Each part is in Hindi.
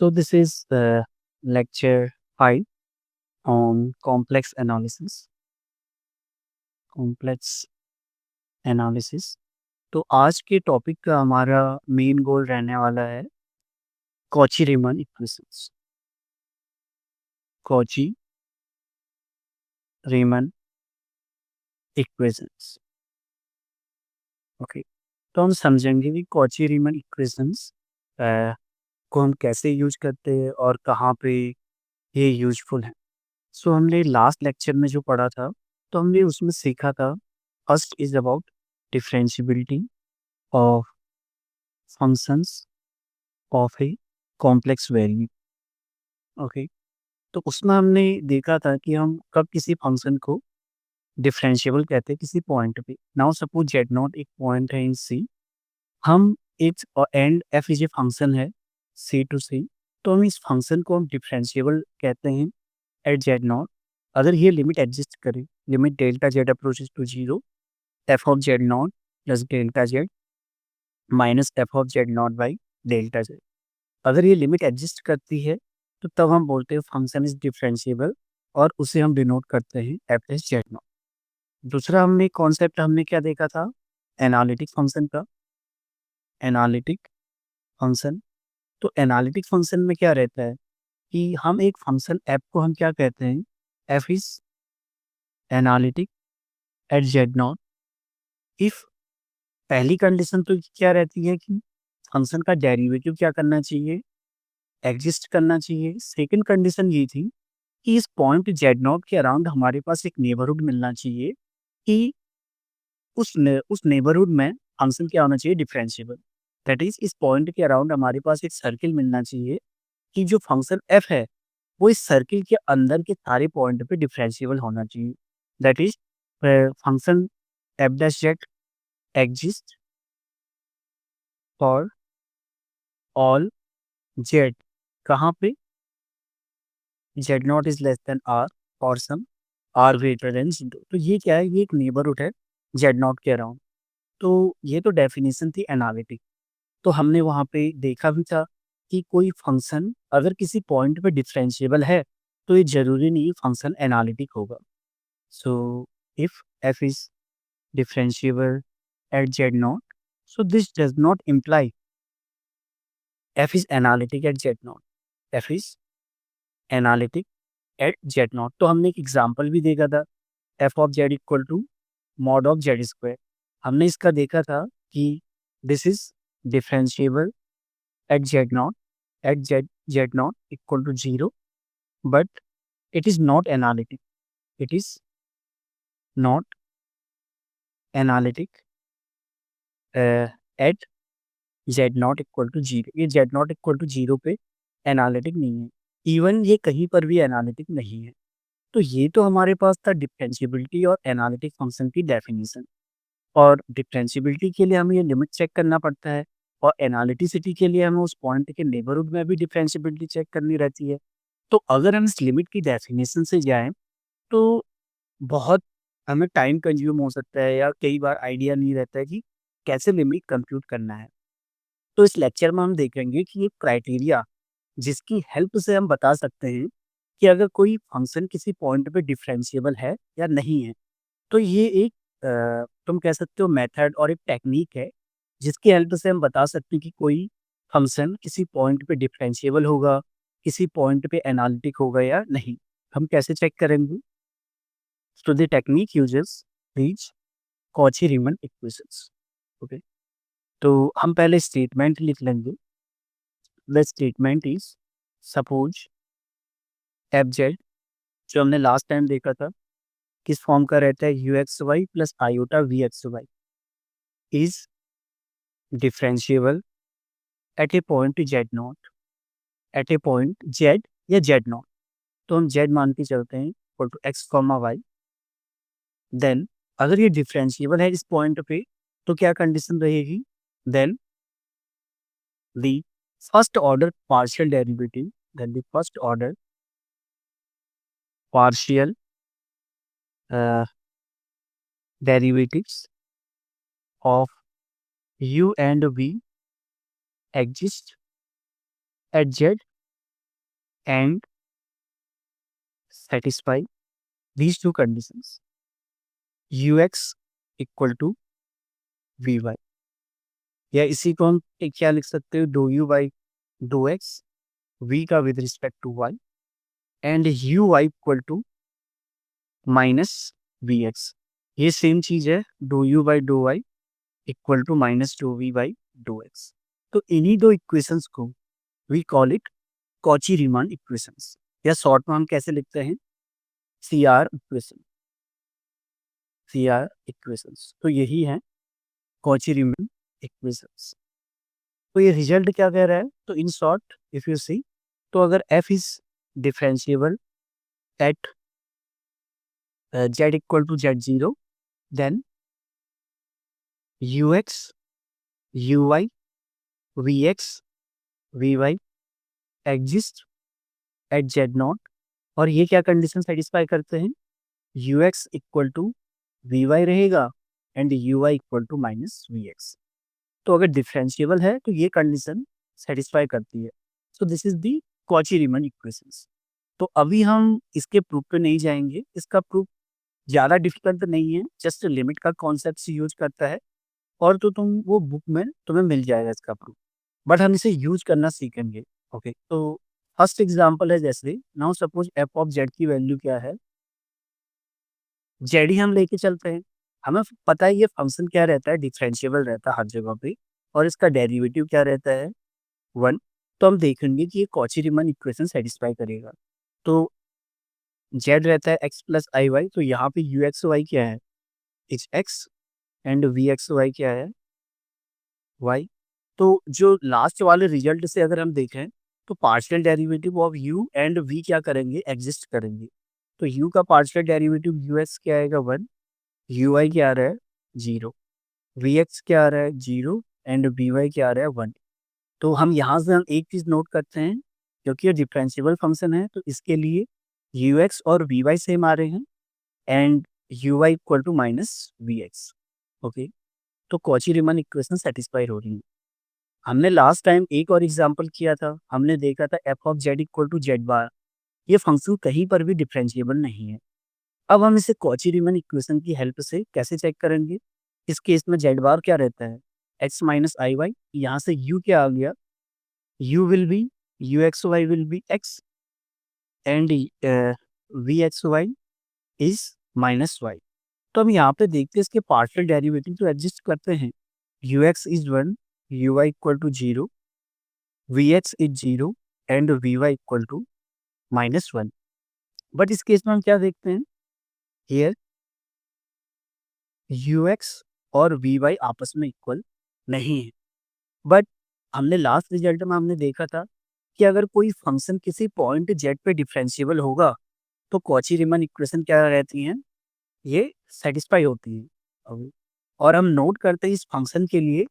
So this is the lecture 5 on complex analysis. complex analysis. तो आज के टॉपिक का हमारा मेन गोल रहने वाला है Cauchy Riemann equations. Cauchy Riemann equations. Okay, तो हम समझेंगे कि कॉची रीमन इक्वेशंस को हम कैसे यूज करते हैं और कहाँ पे ये यूजफुल है। सो हमने लास्ट लेक्चर में जो पढ़ा था, तो हमने उसमें सीखा था first is about differentiability of functions of a complex value. Okay, तो उसमें हमने देखा था कि हम कब किसी फंक्शन को डिफरेंशिएबल कहते हैं किसी पॉइंट पे। नाउ सपोज जेड नॉट एक पॉइंट है इन सी, हम एक and F is a function है सी टू सी, तो हम इस फंक्शन को हम डिफरेंशिएबल कहते हैं एट जेड नॉट। अगर ये लिमिट एग्जिस्ट करे, limit delta z approaches to zero, f of z naught plus delta z minus f of z naught by delta z, अगर ये लिमिट एग्जिस्ट करती है तो तब हम बोलते हैं फंक्शन इज डिफरेंशिएबल और उसे हम डिनोट करते हैं एफ एस जेड नॉट। दूसरा हमने कॉन्सेप्ट हमने क्या देखा था, एनालिटिक फंक्शन का। एनालिटिक फंक्शन, तो एनालिटिक फंक्शन में क्या रहता है कि हम एक फंक्शन एफ को हम क्या कहते हैं, f is analytic at z not if पहली कंडीशन तो क्या रहती है कि फंक्शन का डेरिवेटिव क्या करना चाहिए, एग्जिस्ट करना चाहिए। सेकंड कंडीशन ये थी कि इस पॉइंट जेड नॉट के अराउंड हमारे पास एक नेबरहुड मिलना चाहिए कि उस नेबरहुड में फंक्शन क्या होना चाहिए, डिफरेंशिएबल। दैट इज इस पॉइंट के अराउंड हमारे पास एक सर्किल मिलना चाहिए कि जो फंक्शन एफ है वो इस सर्किल के अंदर के सारे पॉइंट पे डिफरेंशिएबल होना चाहिए। That is function f dash z exist for all z, कहाँ पे, z not is less than r और some r greater than zero. तो ये क्या है, ये एक नेबरहुड है जेड नॉट के अराउंड। तो ये तो डेफिनेशन थी एनालिटिक। तो हमने वहाँ पे देखा भी था कि कोई फंक्शन अगर किसी पॉइंट पे डिफरेंशिएबल है तो ये जरूरी नहीं फंक्शन एनालिटिक होगा। So if f is differentiable at z naught, so this does not imply f is analytic at z naught. F is analytic at z naught. तो हमने एक एग्जाम्पल भी देखा था, f of z equal to mod of z square. हमने इसका देखा था कि this is differentiable at z not, at z not equal to zero, but it is not analytic. It is not analytic at z not equal to zero. ये z not equal to zero पे एनालिटिक नहीं है, इवन ये कहीं पर भी एनालिटिक नहीं है। तो ये तो हमारे पास था डिफरेंशिएबिलिटी और एनालिटिक फंक्शन की डेफिनेशन। और डिफरेंशिएबिलिटी के लिए हमें ये लिमिट चेक करना पड़ता है और एनालिटिसिटी के लिए हमें उस पॉइंट के नेबरहुड में भी डिफरेंशिएबिलिटी चेक करनी रहती है। तो अगर हम इस लिमिट की डेफिनेशन से जाएं तो बहुत हमें टाइम कंज्यूम हो सकता है या कई बार आइडिया नहीं रहता है कि कैसे लिमिट कंप्यूट करना है। तो इस लेक्चर में हम देखेंगे कि एक क्राइटेरिया जिसकी हेल्प से हम बता सकते हैं कि अगर कोई फंक्शन किसी पॉइंट पे डिफरेंशिएबल है या नहीं है। तो ये एक तुम कह सकते हो मेथड और एक टेक्निक है जिसकी हेल्प से हम बता सकते हैं कि कोई फंक्शन किसी पॉइंट पे डिफरेंशिएबल होगा, किसी पॉइंट पे एनालिटिक होगा या नहीं। हम कैसे चेक करेंगे? So the technique uses these Cauchy-Riemann equations. Okay, तो हम पहले स्टेटमेंट लिख लेंगे। The statement is suppose F Z, जो हमने लास्ट टाइम देखा था किस फॉर्म का रहता है, u x y plus iota v x y is differentiable at a point z not, at a point z या जेड नॉट। तो हम जेड मान के चलते हैं equal to x comma y. Then अगर ये डिफरेंशिएबल है इस पॉइंट पे तो क्या कंडीशन रहेगी, then the first order partial derivative, then the first order partial uh, derivatives of u and v exist at z and satisfy these two conditions, ux equal to v y, या इसी को हम क्या लिख सकते हो, do u by do x, v का with respect to y, and u y equal to minus v x. ये सेम चीज है, do u by do y equal to minus do v by do x. तो इन्हीं दो इक्वेशंस को we call it Cauchy Riemann equations, या शॉर्ट में हम कैसे लिखते हैं, सी R equation, C R equations. तो यही है कॉची रीमान इक्वेशंस। तो ये रिजल्ट क्या कह रहा है, तो in short if you see, तो अगर f is differentiable at z equal to z0, then ux uy vx vy exist at z0, और ये क्या कंडीशन सेटिस्फाई करते हैं, ux इक्वल टू vy रहेगा and uy equal to minus vx। तो अगर डिफरेंशिएबल है तो ये कंडीशन सेटिस्फाई करती है। So this is the Cauchy Riemann equations. तो अभी हम इसके प्रूफ पे नहीं जाएंगे, इसका प्रूफ ज़्यादा डिफिकल्ट नहीं है, जस्ट लिमिट का कॉन्सेप्ट यूज करता है, और तो तुम वो बुक में तुम्हें मिल जाएगा इसका प्रूफ, बट हम इसे यूज करना सीखेंगे। ओके, तो फर्स्ट एग्जांपल है, जैसे now suppose F of Z की वैल्यू क्या है, जेड ही हम लेके चलते हैं। हमें पता है ये फंक्शन क्या रहता है, डिफरेंशिएबल रहता है हर जगह पे, और इसका डेरिवेटिव क्या रहता है, 1। तो हम देखेंगे कि ये कॉची रीमन इक्वेशन सेटिस्फाई करेगा। तो जेड रहता है एक्स प्लस आई वाई, तो यहाँ पे यू एक्स वाई क्या है, it's x, and v x y क्या है, वाई। तो जो लास्ट वाले रिजल्ट से अगर हम देखें, तो partial derivative of u and v क्या करेंगे, एग्जिस्ट करेंगे। तो यू का पार्शियल डेरिवेटिव यू एक्स क्या आएगा, 1, यू वाई क्या आ रहा है, 0, वी एक्स क्या आ रहा है, 0, एंड वी वाई क्या आ रहा है, 1। तो हम यहाँ से हम एक चीज़ नोट करते हैं, क्योंकि ये डिफरेंशिएबल फंक्शन है, तो इसके लिए यू एक्स और वी वाई सेम आ रहे हैं, and u y equal to minus v x. Okay, तो कॉची रीमन इक्वेशन सेटिस्फाई हो रही है। हमने लास्ट टाइम एक और एग्जांपल किया था, हमने देखा था f of z equal to z bar, ये फंक्शन कहीं पर भी डिफरेंशिएबल नहीं है। अब हम इसे कॉची रीमन इक्वेशन की हेल्प से कैसे चेक करेंगे। इस केस में जेड बार क्या रहता है, एक्स माइनस आई वाई, यहाँ से यू क्या आ गया, u will be u x y will be x, and v x y is minus y. तो हम यहाँ पे देखते हैं इसके पार्शियल डेरिवेटिव तो एग्जिस्ट करते हैं, u x is 1, u y equal to 0, v x is 0, and v y equal to minus 1। But इस केस में हम क्या देखते हैं, हियर यू एक्स और वी वाई आपस में इक्वल नहीं है। बट हमने लास्ट रिजल्ट में हमने देखा था कि अगर कोई फंक्शन किसी पॉइंट जेड पे डिफरेंशिएबल होगा, तो कॉची रीमन इक्वेशन क्या रहती हैं, ये सेटिस्फाई होती है। और हम नोट करते हैं इस फंक्शन के लिए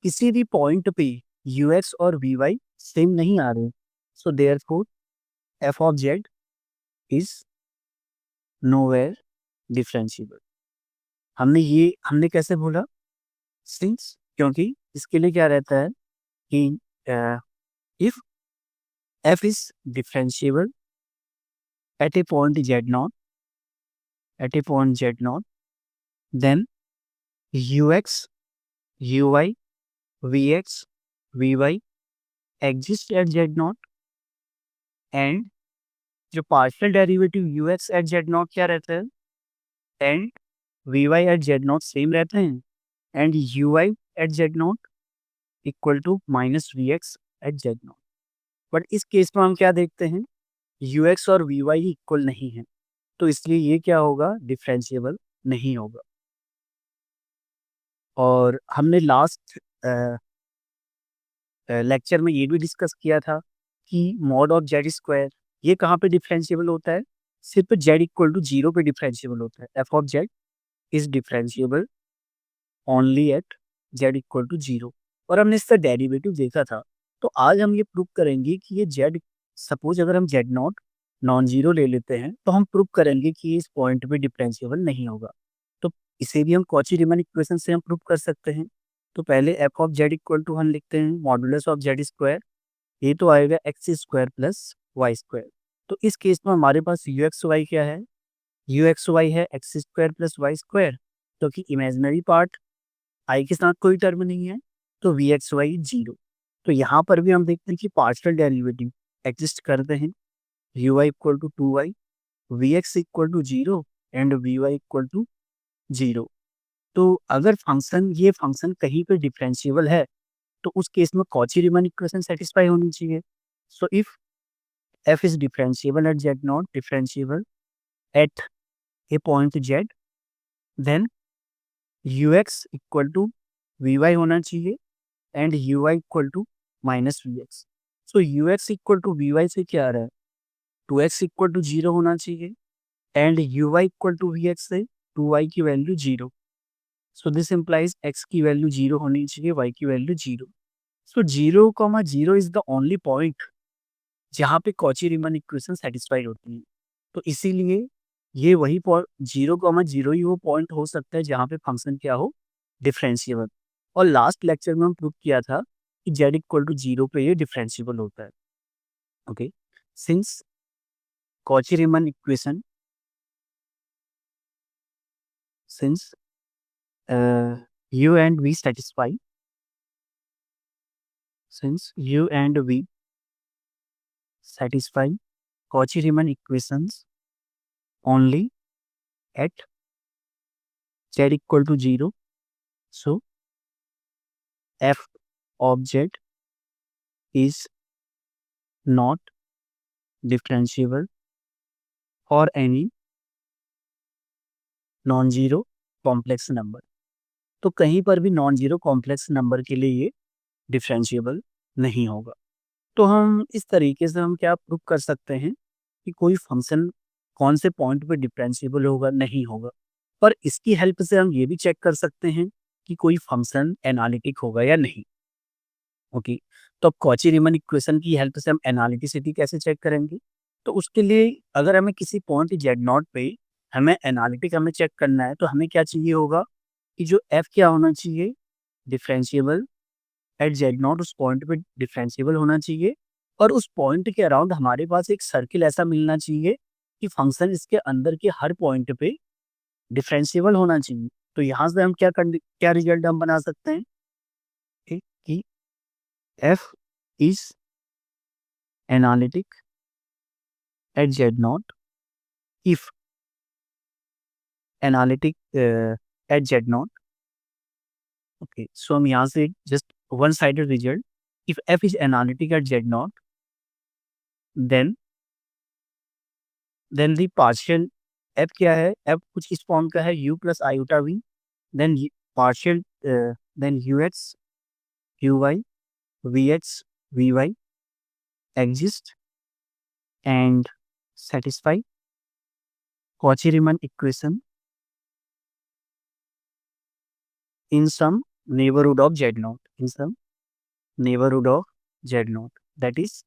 किसी भी पॉइंट पे यू एक्स और वी वाई सेम नहीं आ रहे, so therefore F of z is nowhere differentiable. हमने कैसे बोला, सिंस, क्योंकि इसके लिए क्या रहता है कि if f is differentiable at a point z not, at a point z not, then u x u y v x v y exist at z not, and जो partial derivative u x at z not क्या रहता है, and v y at z not same रहते हैं, and u y at z not equal to minus v x at z not. But इस केस में हम क्या देखते हैं, यू एक्स और वी वाई इक्वल नहीं है, तो इसलिए ये क्या होगा, डिफरेंशिएबल नहीं होगा। और हमने लास्ट लेक्चर में ये भी डिस्कस किया था कि मॉड ऑफ जेड स्क्वायर ये कहाँ पे डिफरेंशिएबल होता है, सिर्फ जेड इक्वल टू 0 पे डिफरेंशिएबल होता है। F of z is differentiable only at z equal to 0, और हमने इसका डेरिवेटिव देखा था। तो आज हम ये प्रूव करेंगे कि ये जेड, सपोज अगर हम जेड नॉट नॉन जीरो ले लेते हैं, तो हम प्रूव करेंगे कि इस पॉइंट पे डिफरेंशिएबल नहीं होगा। तो इसे भी हम कॉची रीमन इक्वेशन से हम प्रूव कर सकते हैं। तो पहले f of z equal to हम लिखते हैं मॉडुलस ऑफ जेड स्क्वायर, ये तो आएगा x square plus y square. तो इस केस में हमारे पास यू एक्स वाई क्या है, यू एक्स वाई है x square plus y square, क्योंकि इमेजनरी पार्ट आई के साथ कोई टर्म नहीं है, तो वी एक्स वाई जीरो। तो यहाँ पर भी हम देखते हैं कि पार्शियल डेरिवेटिव एग्जिस्ट करते हैं, u y equal to two y, v x equal to zero and v y equal to zero. तो अगर फंक्शन ये फंक्शन कहीं पे डिफरेंशिएबल है, तो उस केस में कॉची रीमन इक्वेशन सेटिस्फाई होनी चाहिए। So if f is differentiable at z naught differentiable at a point z, then u x equal to v y होना चाहिए and u y equal to minus v x. So u x equal to v y से क्या आ रहा है, two x equal to zero होना चाहिए and u y equal to v x से टू वाई की वैल्यू जीरो। सो दिस इम्प्लाइज एक्स की वैल्यू जीरो होनी चाहिए, वाई की वैल्यू जीरो। So zero comma zero is the only point जहाँ पे कॉची रीमन इक्वेशन सेटिस्फाई होती है। तो इसीलिए ये वही पॉइंट जीरो कॉमा जीरो ही वो पॉइंट हो सकता है जहाँ पे फंक्शन क्या हो, डिफरेंशिएबल। और लास्ट लेक्चर में हम प्रूव किया था कि जेड इक्वल टू जीरो पे ये डिफरेंशिएबल होता है। Okay, since Cauchy Riemann equation since u and v satisfy since u and v satisfy Cauchy-Riemann equations only at z equal to 0, so f of z is not differentiable for any non zero complex number. तो कहीं पर भी नॉन जीरो कॉम्प्लेक्स नंबर के लिए ये डिफरेंशिएबल नहीं होगा। तो हम इस तरीके से हम क्या प्रूव कर सकते हैं कि कोई फंक्शन कौन से पॉइंट पे डिफरेंशिएबल होगा, नहीं होगा। पर इसकी हेल्प से हम ये भी चेक कर सकते हैं कि कोई फंक्शन एनालिटिक होगा या नहीं। ओके, तो अब कॉची रीमन इक्वेशन की हेल्प से हम एनालिटिसिटी कैसे चेक करेंगे, तो उसके लिए अगर हमें किसी पॉइंट जेड नॉट पे हमें एनालिटिक हमें चेक करना है, तो हमें क्या चाहिए होगा कि जो एफ क्या होना चाहिए, डिफरेंशिएबल एट जेड नॉट, उस पॉइंट पे डिफरेंशिएबल होना चाहिए। और उस पॉइंट के अराउंड हमारे पास एक सर्किल ऐसा मिलना चाहिए कि फंक्शन इसके अंदर के हर पॉइंट पे डिफरेंशिएबल होना चाहिए। तो यहाँ से हम क्या रिजल्ट हम बना सकते हैं, ठीक, कि f is analytic at z not if analytic at z not. Okay, so हम यहाँ से just one sided result, if f is analytic at z not, then the partial f क्या है, एफ कुछ इस फॉर्म का है u plus iota v, then partial then u x u y v x v y exist and satisfy Cauchy-Riemann equation in some neighborhood of z naught, in some neighborhood of z naught, that is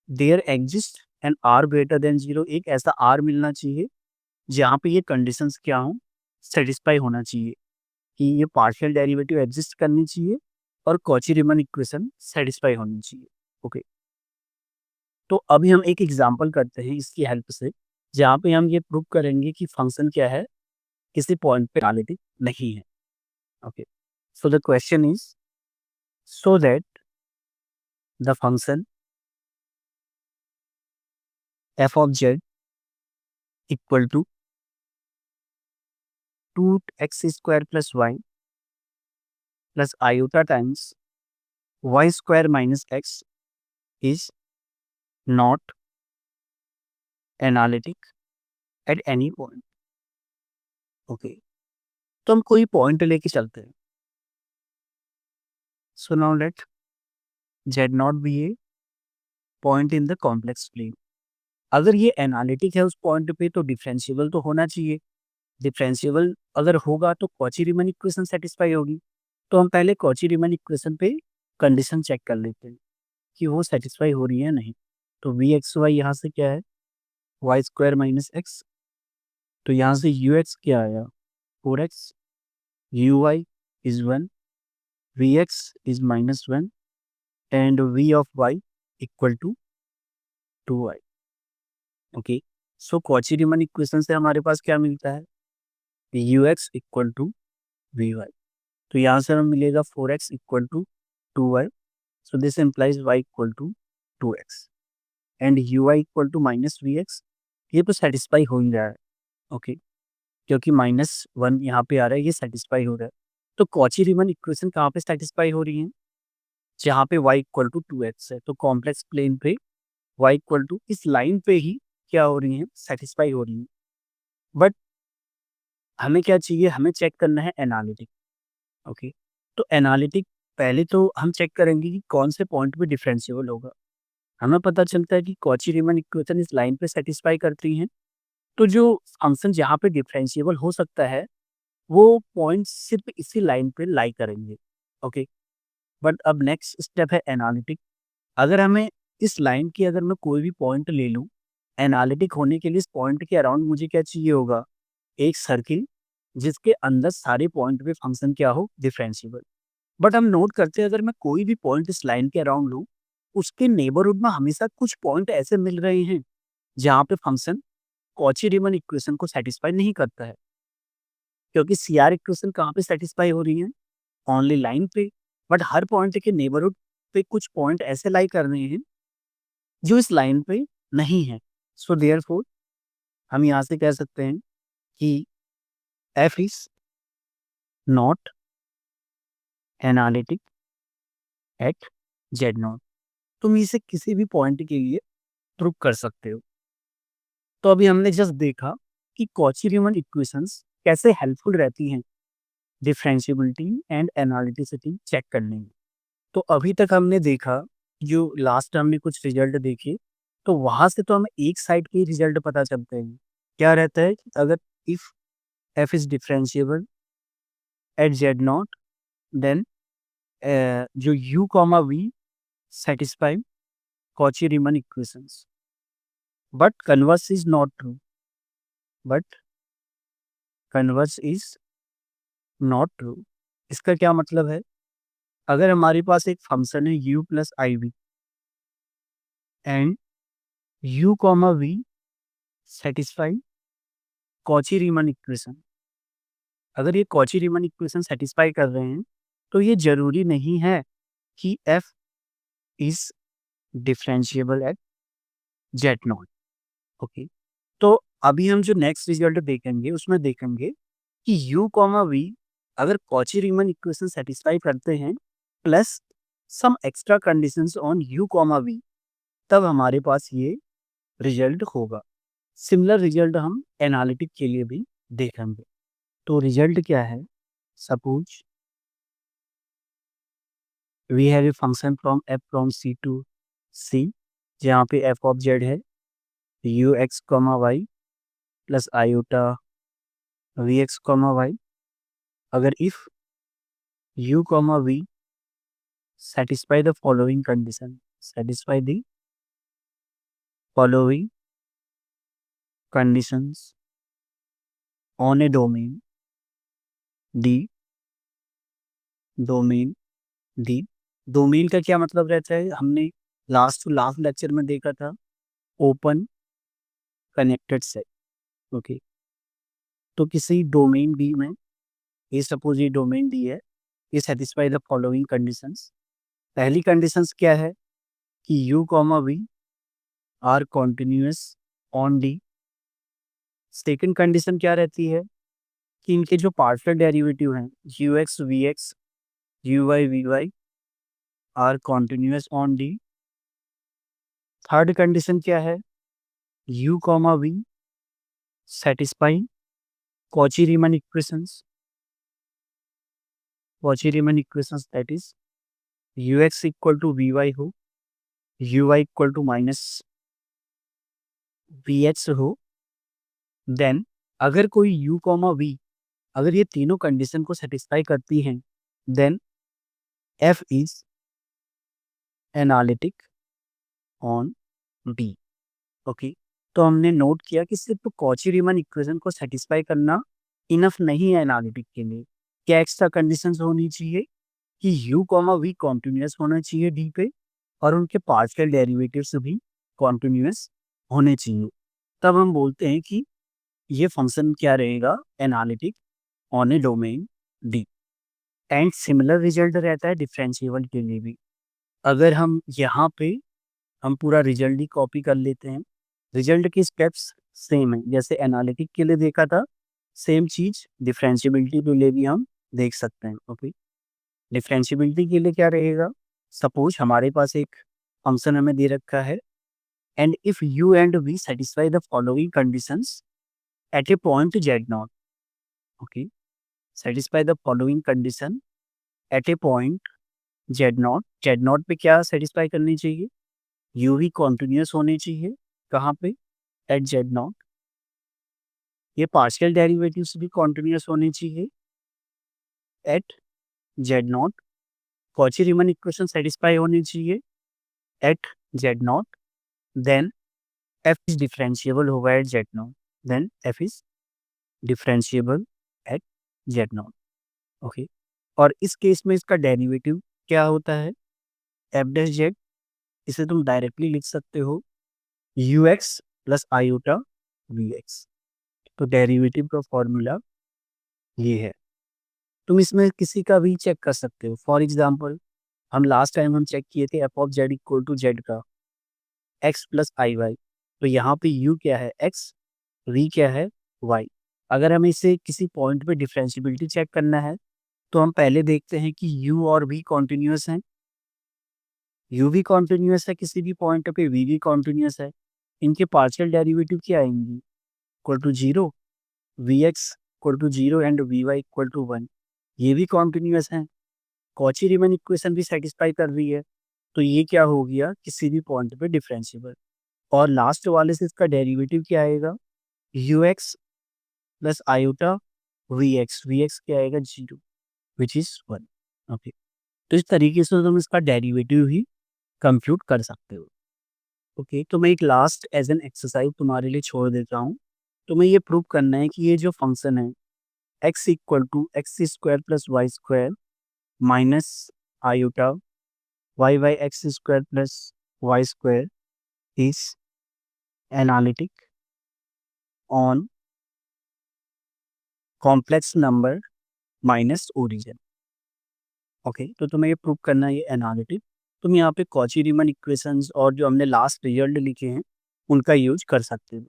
there exists an r greater than 0। एक ऐसा r मिलना चाहिए जहाँ पे ये कंडीशंस क्या हो, सेटिस्फाई होना चाहिए कि ये पार्शियल डेरिवेटिव एग्जिस्ट करनी चाहिए और कॉची रीमन इक्वेशन सेटिस्फाई होनी चाहिए। ओके, तो अभी हम एक एग्जांपल करते हैं इसकी हेल्प से, जहाँ पे हम ये प्रूव करेंगे कि फंक्शन क्या है, किसी पॉइंट पे एनालिटिक नहीं है। Okay, so the question is so that the function f of z equal to 2x square plus y plus iota times y square minus x is not analytic at any point। Okay, तो हम कोई पॉइंट लेके चलते हैं। So now let z naught be a point in the complex plane. अगर ये एनालिटिक है उस पॉइंट पे, तो डिफरेंशिएबल तो होना चाहिए। डिफरेंशिएबल अगर होगा तो कॉची रीमन इक्वेशन सेटिस्फाई होगी। तो हम पहले कॉची रीमन इक्वेशन पे कंडीशन चेक कर लेते हैं कि वो सेटिस्फाई हो रही है नहीं। तो वी एक्स वाई यहाँ से क्या है, वाई स्क्वायर माइनस एक्स, तो यहाँ से यू एक्स क्या आया, four x, u y is one, v x is minus one and v of y equal to 2y। Okay, so Cauchy Riemann equation से हमारे पास क्या मिलता है, ux equal to v y. तो यहाँ से हमें मिलेगा 4x equal to 2y। So this implies y equal to 2x and ui equal to minus v x. ये तो सेटिस्फाई हो ही रहा है। ओके, क्योंकि -1 यहाँ पे आ रहा है, ये सेटिस्फाई हो रहा है। तो कॉची रीमन इक्वेशन कहाँ पे सेटिस्फाई हो रही है, जहाँ पे y इक्वल टू 2x है। तो कॉम्प्लेक्स प्लेन पे y इक्वल टू इस लाइन पे ही क्या हो रही है, सेटिस्फाई हो रही है। बट हमें क्या चाहिए, हमें चेक करना है एनालिटिक। ओके, तो एनालिटिक पहले तो हम चेक करेंगे कि कौन से पॉइंट पे डिफरेंशिएबल होगा। हमें पता चलता है कि कॉची रीमन इक्वेशन इस लाइन पे सेटिस्फाई करती हैं। तो जो फंक्शन जहाँ पे डिफरेंशिएबल हो सकता है, वो पॉइंट सिर्फ इसी लाइन पे लाई करेंगे। ओके, बट अब नेक्स्ट स्टेप है एनालिटिक। अगर हमें इस लाइन की, अगर मैं कोई भी पॉइंट ले लूँ, एनालिटिक होने के लिए इस पॉइंट के अराउंड मुझे क्या चाहिए होगा, एक सर्किल जिसके अंदर सारे पॉइंट पे फंक्शन क्या हो, डिफरेंशिएबल। बट हम नोट करते हैं, अगर मैं कोई भी पॉइंट इस लाइन के अराउंड लूँ, उसके नेबरहुड में हमेशा कुछ पॉइंट ऐसे मिल रहे हैं जहाँ पे फंक्शन कॉची रीमन इक्वेशन को सेटिस्फाई नहीं करता है। क्योंकि सीआर इक्वेशन कहाँ पे सेटिस्फाई हो रही है, ओनली लाइन पे। बट हर पॉइंट के नेबरहुड पे कुछ पॉइंट ऐसे लाई कर रहे हैं जो इस लाइन पे नहीं है। सो देयरफॉर हम यहाँ से कह सकते हैं कि f is not analytic at z naught. तुम इसे किसी भी पॉइंट के लिए प्रूव कर सकते हो। तो अभी हमने जस्ट देखा कि कॉची रीमन इक्वेशंस कैसे हेल्पफुल रहती हैं डिफरेंशिएबिलिटी एंड एनालिटिसिटी चेक करने में। तो अभी तक हमने देखा, जो लास्ट हमने कुछ रिजल्ट देखे, तो वहां से तो हमें एक साइड के रिजल्ट पता चलते हैं। क्या रहता है कि अगर if f is differentiable at z not, then जो u comma v satisfy Cauchy Riemann equations. But converse is not true, but converse is not true. इसका क्या मतलब है, अगर हमारे पास एक फंक्शन है u plus i v and u comma v satisfy Cauchy Riemann equation, अगर ये कॉची रीमन इक्वेशन सेटिस्फाई कर रहे हैं, तो ये जरूरी नहीं है कि f is differentiable at z not. Okay, तो अभी हम जो नेक्स्ट रिजल्ट देखेंगे, उसमें देखेंगे कि u कॉमा वी अगर कॉची रीमन इक्वेशन सेटिस्फाई करते हैं plus some extra conditions on u comma v, तब हमारे पास ये रिजल्ट होगा। सिमिलर रिजल्ट हम एनालिटिक के लिए भी देखेंगे। तो रिजल्ट क्या है, suppose we have a function from f from c to c, जहाँ पे f ऑफ z है u x comma y plus iota v x comma y. अगर if u comma v satisfy the following condition, satisfy the following conditions on a domain d, domain d। Domain का क्या मतलब रहता है, हमने लास्ट टू लास्ट लेक्चर में देखा था, ओपन कनेक्टेड सेट। ओके, तो किसी डोमेन डी में, ये सपोज ये डोमेन डी है, ये सेटिस्फाई द फॉलोइंग कंडीशंस। पहली कंडीशंस क्या है कि u comma v are continuous on D. Second condition क्या रहती है कि इनके जो पार्शियल डेरिवेटिव हैं u x v x u y v y are continuous on D. Third condition क्या है, u comma v satisfy Cauchy Riemann equations, Cauchy Riemann equations that is u x equal to v y हो, u y equal to minus v x हो। देन अगर कोई u कॉमा वी, अगर ये तीनों कंडीशन को सेटिस्फाई करती हैं, then f is analytic on d। Okay, तो हमने नोट किया कि सिर्फ कॉची रीमन इक्वेशन को सेटिस्फाई करना इनफ नहीं है एनालिटिक के लिए। क्या एक्स्ट्रा कंडीशंस होनी चाहिए कि u कॉमा वी कॉन्टिन्यूस होना चाहिए d पे, और उनके पार्शियल डेरिवेटिव्स भी कॉन्टिन्यूअस होने चाहिए। तब हम बोलते हैं कि ये फंक्शन क्या रहेगा, analytic on A domain D. And similar result रहता है डिफरेंशिएबल के लिए भी। अगर हम यहाँ पे हम पूरा रिजल्ट ही कॉपी कर लेते हैं, रिजल्ट के स्टेप्स सेम है जैसे एनालिटिक के लिए देखा था, सेम चीज डिफरेंशिएबिलिटी के लिए भी हम देख सकते हैं। ओके, डिफरेंशिएबिलिटी के लिए क्या रहेगा, सपोज हमारे पास एक फंक्शन हमें दे रखा है, and if u and v satisfy the following conditions at a point z not. Okay, satisfy the following condition at a point z naught पे क्या सेटिस्फाई करनी चाहिए, यू वी कॉन्टिन्यूस होने चाहिए, कहाँ पे, एट जेड नॉट। ये पार्शियल डेरिवेटिव्स भी कॉन्टिन्यूस होने चाहिए at z not. Cauchy Riemann equation satisfy होनी चाहिए at z not. Then f is differentiable होगा at z not, then f is differentiable at z not. Okay, और इस केस में इसका डेरिवेटिव क्या होता है, एफ डैश जेड। इसे तुम डायरेक्टली लिख सकते हो u x plus iota v x. तो डेरिवेटिव का फॉर्मूला ये है। तुम इसमें किसी का भी चेक कर सकते हो। फॉर एग्जाम्पल हम लास्ट टाइम हम चेक किए थे f of z equal to z का एक्स प्लस आई वाई। तो यहाँ पे यू क्या है एक्स, वी क्या है वाई। अगर हमें इसे किसी पॉइंट पे डिफरेंशिएबिलिटी चेक करना है तो हम पहले देखते हैं कि यू और वी कॉन्टिन्यूस हैं। यू भी कॉन्टिन्यूस है किसी भी पॉइंट पे, वी भी कॉन्टिन्यूस है। इनके पार्शियल डेरिवेटिव क्या आएंगी, equal to zero, v x equal to zero and v y equal to one. ये भी कॉन्टिन्यूस हैं। कॉची रीमन इक्वेशन भी सेटिस्फाई कर रही है। तो ये क्या हो गया, किसी भी पॉइंट पे डिफरेंशिएबल। और लास्ट वाले से इसका डेरिवेटिव क्या आएगा, u x plus iota v x क्या आएगा zero, which is one. Okay, तो इस तरीके से तुम इसका डेरिवेटिव ही कंप्यूट कर सकते हो। ओके, तो मैं एक लास्ट एज एन एक्सरसाइज तुम्हारे लिए छोड़ देता हूँ। तुम्हें ये प्रूव करना है कि ये जो फंक्शन है x equal to x square plus y square minus iota y by x square plus y square is analytic on complex number minus origin. Okay, तो तुम्हें ये प्रूव करना है ये एनालिटिक। तुम यहाँ पे कॉची रीमन इक्वेशंस और जो हमने लास्ट रिजल्ट लिखे हैं उनका यूज कर सकते हो।